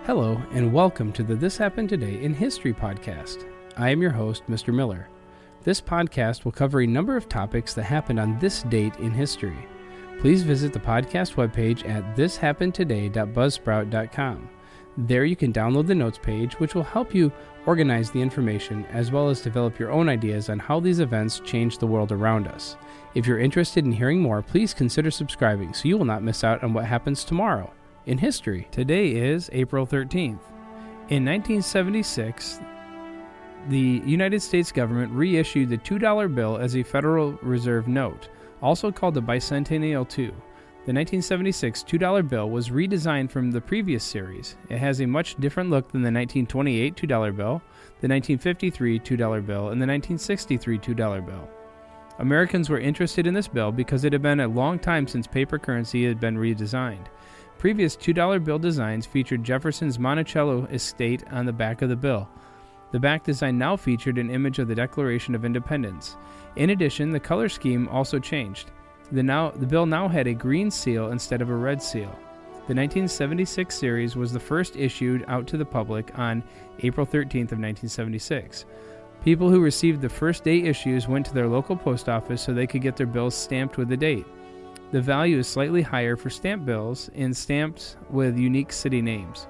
Hello, and welcome to the This Happened Today in History podcast. I am your host, Mr. Miller. This podcast will cover a number of topics that happened on this date in history. Please visit the podcast webpage at thishappenedtoday.buzzsprout.com. There you can download the notes page, which will help you organize the information as well as develop your own ideas on how these events change the world around us. If you're interested in hearing more, please consider subscribing so you will not miss out on what happens tomorrow in history. Today is April 13th. In 1976, the United States government reissued the $2 bill as a Federal Reserve note, also called the Bicentennial II. The 1976 $2 bill was redesigned from the previous series. It has a much different look than the 1928 $2 bill, the 1953 $2 bill, and the 1963 $2 bill. Americans were interested in this bill because it had been a long time since paper currency had been redesigned. Previous $2 bill designs featured Jefferson's Monticello estate on the back of the bill. The back design now featured an image of the Declaration of Independence. In addition, the color scheme also changed. The bill now had a green seal instead of a red seal. The 1976 series was the first issued out to the public on April 13th of 1976. People who received the first day issues went to their local post office so they could get their bills stamped with the date. The value is slightly higher for stamp bills and stamped with unique city names.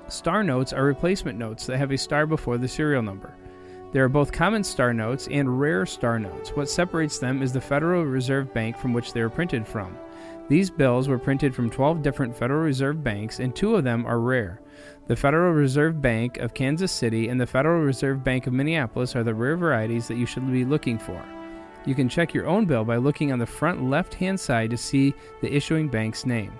Star notes are replacement notes that have a star before the serial number. There are both common star notes and rare star notes. What separates them is the Federal Reserve Bank from which they were printed from. These bills were printed from 12 different Federal Reserve banks, and 2 of them are rare. The Federal Reserve Bank of Kansas City and the Federal Reserve Bank of Minneapolis are the rare varieties that you should be looking for. You can check your own bill by looking on the front left-hand side to see the issuing bank's name.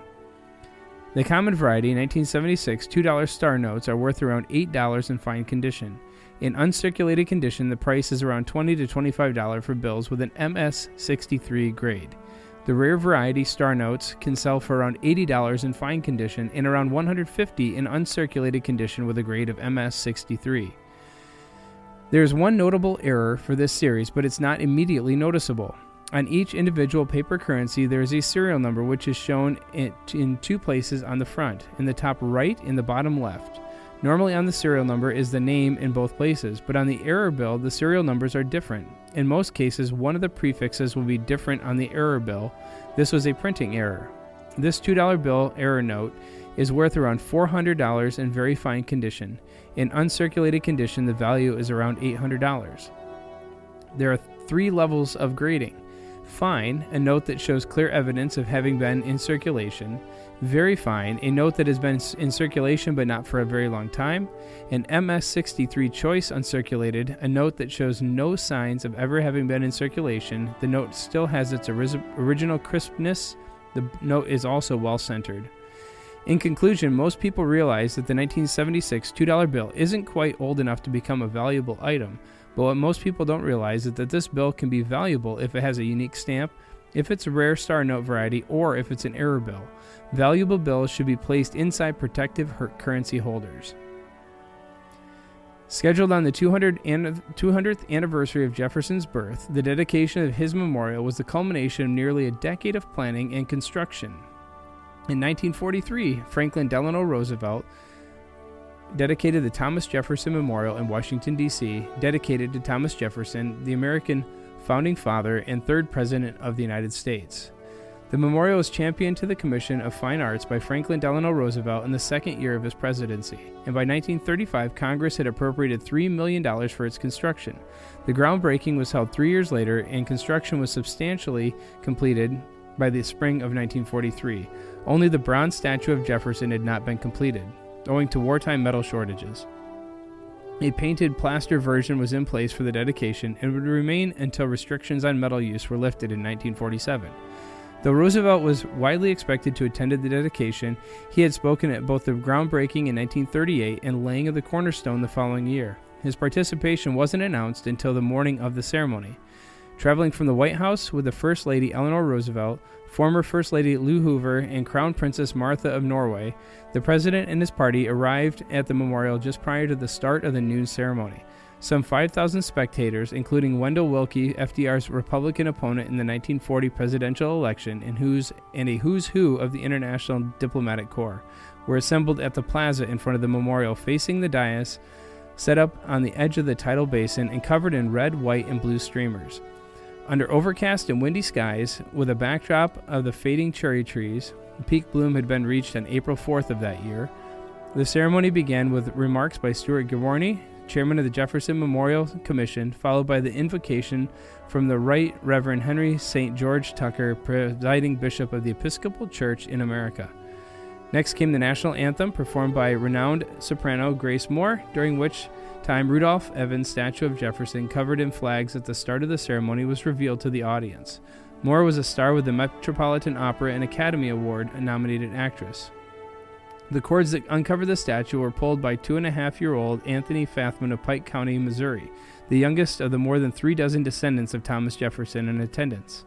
The common variety 1976 $2 star notes are worth around $8 in fine condition. In uncirculated condition, the price is around $20 to $25 for bills with an MS-63 grade. The rare variety star notes can sell for around $80 in fine condition and around $150 in uncirculated condition with a grade of MS-63. There is one notable error for this series, but it's not immediately noticeable. On each individual paper currency, there is a serial number which is shown in 2 places on the front, in the top right and the bottom left. Normally on the serial number is the name in both places, but on the error bill, the serial numbers are different. In most cases, one of the prefixes will be different on the error bill. This was a printing error. This $2 bill error note is worth around $400 in very fine condition. In uncirculated condition, the value is around $800. There are 3 levels of grading. Fine, a note that shows clear evidence of having been in circulation. Very fine, a note that has been in circulation but not for a very long time. And MS-63 choice uncirculated, a note that shows no signs of ever having been in circulation. The note still has its original crispness. The note is also well-centered. In conclusion, most people realize that the 1976 $2 bill isn't quite old enough to become a valuable item, but what most people don't realize is that this bill can be valuable if it has a unique stamp, if it's a rare star note variety, or if it's an error bill. Valuable bills should be placed inside protective currency holders. Scheduled on the 200th anniversary of Jefferson's birth, the dedication of his memorial was the culmination of nearly a decade of planning and construction. In 1943, Franklin Delano Roosevelt dedicated the Thomas Jefferson Memorial in Washington, D.C., dedicated to Thomas Jefferson, the American founding father and 3rd President of the United States. The memorial was championed to the Commission of Fine Arts by Franklin Delano Roosevelt in the 2nd year of his presidency, and by 1935, Congress had appropriated $3 million for its construction. The groundbreaking was held 3 years later, and construction was substantially completed by the spring of 1943. Only the bronze statue of Jefferson had not been completed, owing to wartime metal shortages. A painted plaster version was in place for the dedication and would remain until restrictions on metal use were lifted in 1947. Though Roosevelt was widely expected to attend the dedication, he had spoken at both the groundbreaking in 1938 and laying of the cornerstone the following year. His participation wasn't announced until the morning of the ceremony. Traveling from the White House with the First Lady Eleanor Roosevelt, former First Lady Lou Hoover, and Crown Princess Martha of Norway, the president and his party arrived at the memorial just prior to the start of the noon ceremony. Some 5,000 spectators, including Wendell Willkie, FDR's Republican opponent in the 1940 presidential election, and a who's who of the International Diplomatic Corps, were assembled at the plaza in front of the memorial facing the dais, set up on the edge of the tidal basin and covered in red, white, and blue streamers. Under overcast and windy skies, with a backdrop of the fading cherry trees, peak bloom had been reached on April 4th of that year. The ceremony began with remarks by Stuart Gavorny, chairman of the Jefferson Memorial Commission, followed by the invocation from the Right Reverend Henry St. George Tucker, presiding bishop of the Episcopal Church in America. Next came the national anthem, performed by renowned soprano Grace Moore, during which time Rudolph Evans' statue of Jefferson, covered in flags at the start of the ceremony, was revealed to the audience. Moore was a star with the Metropolitan Opera and Academy Award-nominated actress. The cords that uncovered the statue were pulled by 2.5-year-old Anthony Fathman of Pike County, Missouri, the youngest of the more than 36 descendants of Thomas Jefferson in attendance.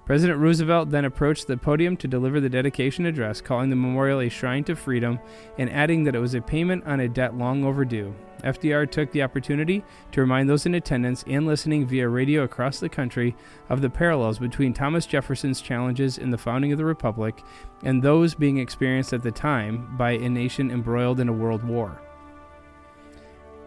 President Roosevelt then approached the podium to deliver the dedication address, calling the memorial a shrine to freedom and adding that it was a payment on a debt long overdue. FDR took the opportunity to remind those in attendance and listening via radio across the country of the parallels between Thomas Jefferson's challenges in the founding of the Republic and those being experienced at the time by a nation embroiled in a world war.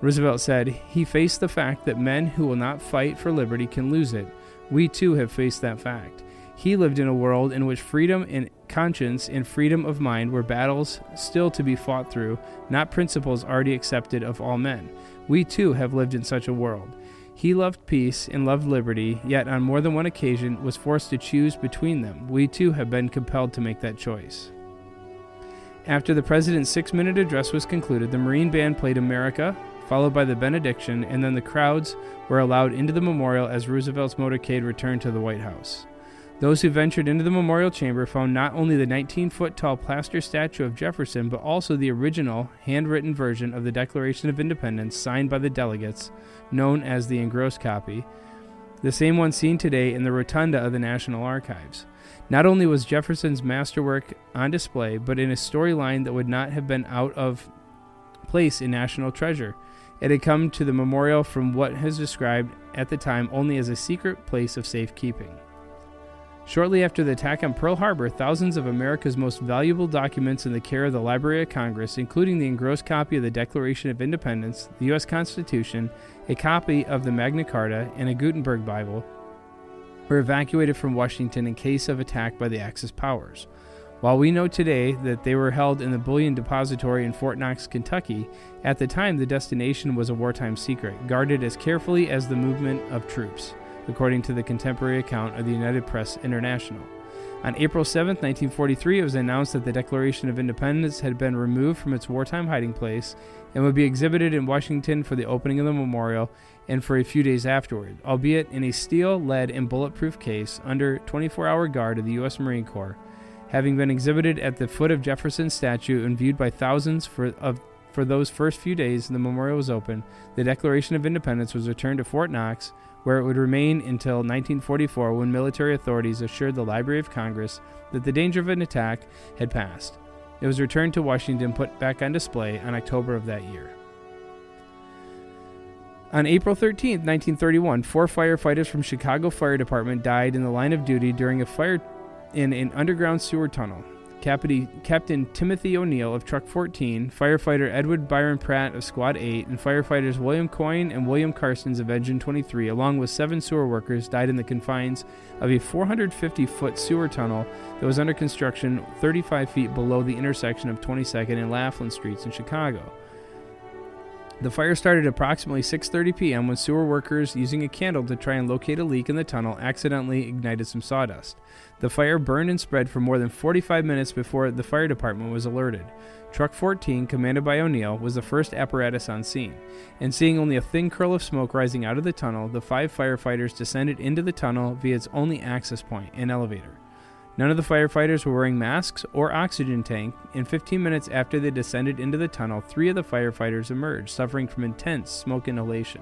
Roosevelt said, "He faced the fact that men who will not fight for liberty can lose it. We too have faced that fact. He lived in a world in which freedom and conscience and freedom of mind were battles still to be fought through, not principles already accepted of all men. We too have lived in such a world. He loved peace and loved liberty, yet on more than one occasion was forced to choose between them. We too have been compelled to make that choice." After the president's 6-minute address was concluded, the Marine Band played America, followed by the benediction, and then the crowds were allowed into the memorial as Roosevelt's motorcade returned to the White House. Those who ventured into the memorial chamber found not only the 19-foot-tall plaster statue of Jefferson, but also the original, handwritten version of the Declaration of Independence signed by the delegates, known as the engrossed copy, the same one seen today in the rotunda of the National Archives. Not only was Jefferson's masterwork on display, but in a storyline that would not have been out of place in National Treasure. It had come to the memorial from what was described at the time only as a secret place of safekeeping. Shortly after the attack on Pearl Harbor, thousands of America's most valuable documents in the care of the Library of Congress, including the engrossed copy of the Declaration of Independence, the U.S. Constitution, a copy of the Magna Carta, and a Gutenberg Bible, were evacuated from Washington in case of attack by the Axis powers. While we know today that they were held in the Bullion Depository in Fort Knox, Kentucky, at the time the destination was a wartime secret, guarded as carefully as the movement of troops, according to the contemporary account of the United Press International. On April 7, 1943, it was announced that the Declaration of Independence had been removed from its wartime hiding place and would be exhibited in Washington for the opening of the memorial and for a few days afterward, albeit in a steel, lead, and bulletproof case under 24-hour guard of the U.S. Marine Corps. Having been exhibited at the foot of Jefferson's statue and viewed by thousands for those first few days the memorial was open, the Declaration of Independence was returned to Fort Knox, where it would remain until 1944, when military authorities assured the Library of Congress that the danger of an attack had passed. It was returned to Washington, put back on display on October of that year. On April 13, 1931, 4 firefighters from Chicago Fire Department died in the line of duty during a fire in an underground sewer tunnel. Captain Timothy O'Neill of Truck 14, firefighter Edward Byron Pratt of Squad 8, and firefighters William Coyne and William Carstens of Engine 23, along with 7 sewer workers, died in the confines of a 450-foot sewer tunnel that was under construction 35 feet below the intersection of 22nd and Laughlin Streets in Chicago. The fire started approximately 6:30 p.m. when sewer workers, using a candle to try and locate a leak in the tunnel, accidentally ignited some sawdust. The fire burned and spread for more than 45 minutes before the fire department was alerted. Truck 14, commanded by O'Neill, was the first apparatus on scene, and seeing only a thin curl of smoke rising out of the tunnel, the 5 firefighters descended into the tunnel via its only access point, an elevator. None of the firefighters were wearing masks or oxygen tank, and 15 minutes after they descended into the tunnel, 3 of the firefighters emerged, suffering from intense smoke inhalation.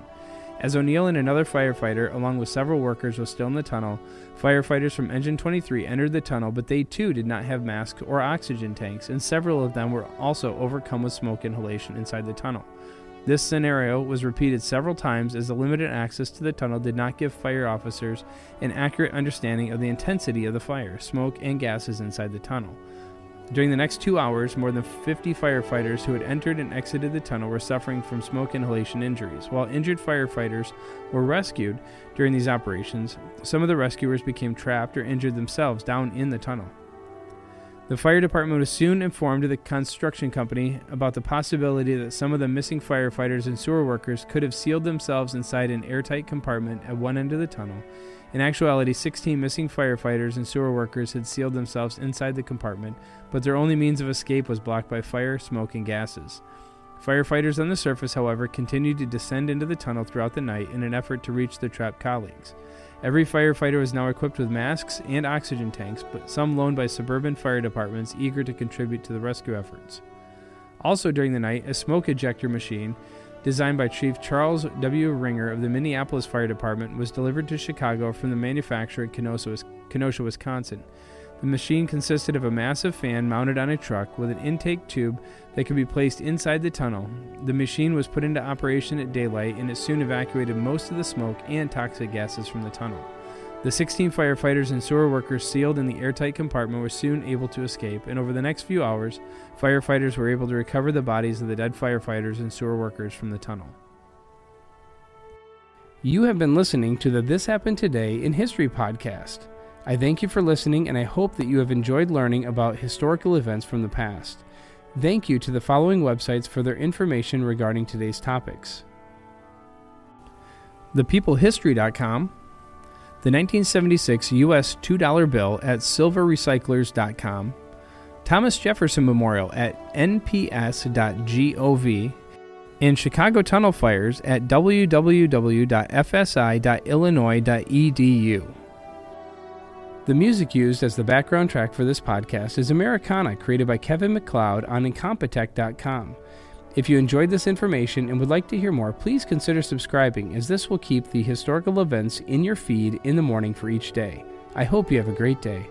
As O'Neill and another firefighter, along with several workers, was still in the tunnel, firefighters from Engine 23 entered the tunnel, but they too did not have masks or oxygen tanks, and several of them were also overcome with smoke inhalation inside the tunnel. This scenario was repeated several times as the limited access to the tunnel did not give fire officers an accurate understanding of the intensity of the fire, smoke, and gases inside the tunnel. During the next 2 hours, more than 50 firefighters who had entered and exited the tunnel were suffering from smoke inhalation injuries. While injured firefighters were rescued during these operations, some of the rescuers became trapped or injured themselves down in the tunnel. The fire department was soon informed of the construction company about the possibility that some of the missing firefighters and sewer workers could have sealed themselves inside an airtight compartment at one end of the tunnel. In actuality, 16 missing firefighters and sewer workers had sealed themselves inside the compartment, but their only means of escape was blocked by fire, smoke, and gases. Firefighters on the surface, however, continued to descend into the tunnel throughout the night in an effort to reach their trapped colleagues. Every firefighter was now equipped with masks and oxygen tanks, but some loaned by suburban fire departments eager to contribute to the rescue efforts. Also during the night, a smoke ejector machine, designed by Chief Charles W. Ringer of the Minneapolis Fire Department, was delivered to Chicago from the manufacturer in Kenosha, Wisconsin. The machine consisted of a massive fan mounted on a truck with an intake tube that could be placed inside the tunnel. The machine was put into operation at daylight, and it soon evacuated most of the smoke and toxic gases from the tunnel. The 16 firefighters and sewer workers sealed in the airtight compartment were soon able to escape, and over the next few hours, firefighters were able to recover the bodies of the dead firefighters and sewer workers from the tunnel. You have been listening to the This Happened Today in History podcast. I thank you for listening, and I hope that you have enjoyed learning about historical events from the past. Thank you to the following websites for their information regarding today's topics: ThePeopleHistory.com, the 1976 U.S. $2 bill at silverrecyclers.com, Thomas Jefferson Memorial at nps.gov, and Chicago Tunnel Fires at www.fsi.illinois.edu. The music used as the background track for this podcast is Americana, created by Kevin MacLeod on Incompetech.com. If you enjoyed this information and would like to hear more, please consider subscribing, as this will keep the historical events in your feed in the morning for each day. I hope you have a great day.